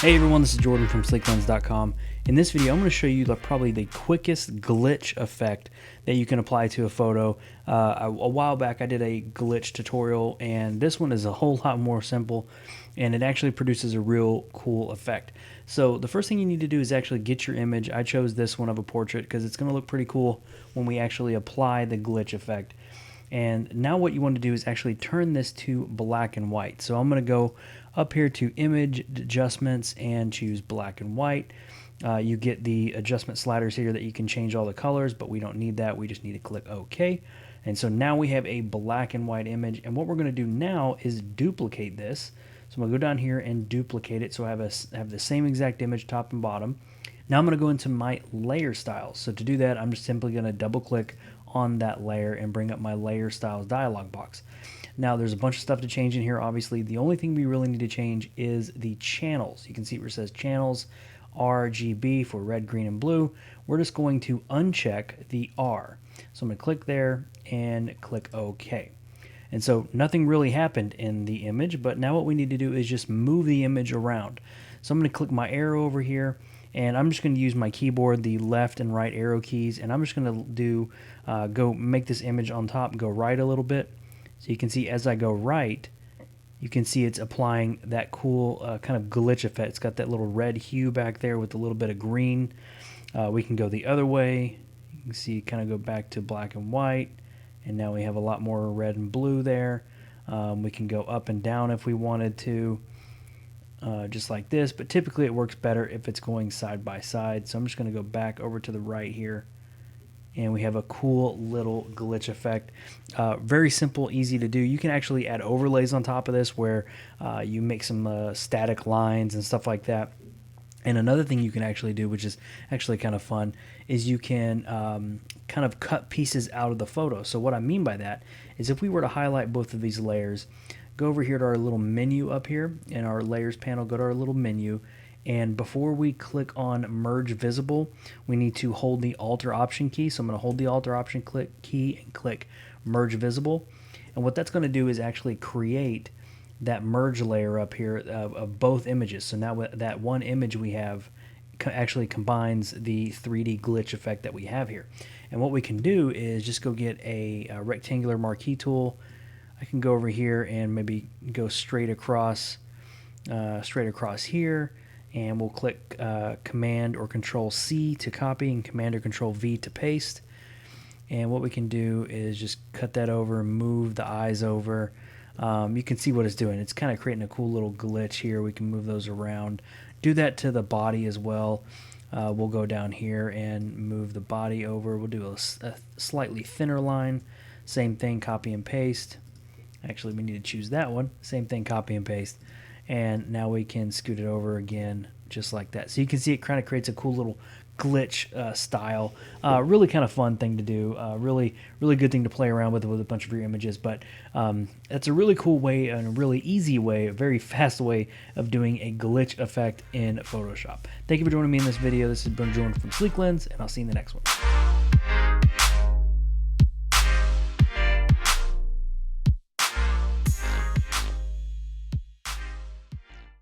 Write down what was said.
Hey everyone, this is Jordan from Sleeklens.com. In this video, I'm going to show you probably the quickest glitch effect that you can apply to a photo. A while back, I did a glitch tutorial, and this one is a whole lot more simple, and it actually produces a real cool effect. So the first thing you need to do is actually get your image. I chose this one of a portrait because it's going to look pretty cool when we actually apply the glitch effect. And now what you want to do is actually turn this to black and white. So I'm going to go up here to image adjustments and choose black and white. You get the adjustment sliders here that you can change all the colors, but we don't need that. We just need to click OK. And so now we have a black and white image. And what we're going to do now is duplicate this. So I'm going to go down here and duplicate it so I have the same exact image top and bottom. Now I'm going to go into my layer styles. So to do that, I'm just simply going to double click on that layer and bring up my layer styles dialog box. Now there's a bunch of stuff to change in here. Obviously, the only thing we really need to change is the channels. You can see where it says channels RGB for red, green, and blue. We're just going to uncheck the R. So I'm going to click there and click OK. And so nothing really happened in the image, but now what we need to do is just move the image around. So I'm going to click my arrow over here, and I'm just going to use my keyboard, the left and right arrow keys, and I'm just going to do go make this image on top go right a little bit. So you can see as I go right, you can see it's applying that cool kind of glitch effect. It's got that little red hue back there with a little bit of green. We can go the other way. You can see kind of go back to black and white, and now we have a lot more red and blue there. We can go up and down if we wanted to. Just like this, but typically it works better if it's going side by side. So I'm just going to go back over to the right here, and we have a cool little glitch effect. Very simple, easy to do. You can actually add overlays on top of this where you make some static lines and stuff like that. And another thing you can actually do, which is actually kind of fun, is you can kind of cut pieces out of the photo. So what I mean by that is if we were to highlight both of these layers, go over here to our little menu up here in our layers panel, go to our little menu, and before we click on merge visible, we need to hold the alt or option key. So I'm going to hold the alt or option key and click merge visible. And what that's going to do is actually create that merge layer up here of both images. So now that one image we have actually combines the 3D glitch effect that we have here. And what we can do is just go get a rectangular marquee tool. I can go over here and maybe go straight across here, and we'll click Command or Control C to copy and Command or Control V to paste. And what we can do is just cut that over, move the eyes over. You can see what it's doing. It's kind of creating a cool little glitch here. We can move those around. Do that to the body as well. We'll go down here and move the body over. We'll do a slightly thinner line. Same thing, copy and paste. Actually, we need to choose that one. Same thing, copy and paste. And now we can scoot it over again, just like that. So you can see it kind of creates a cool little glitch style. Really kind of fun thing to do. Really good thing to play around with a bunch of your images. But that's a really cool way and a really easy way, a very fast way of doing a glitch effect in Photoshop. Thank you for joining me in this video. This has been Jordan from Sleeklens, and I'll see you in the next one.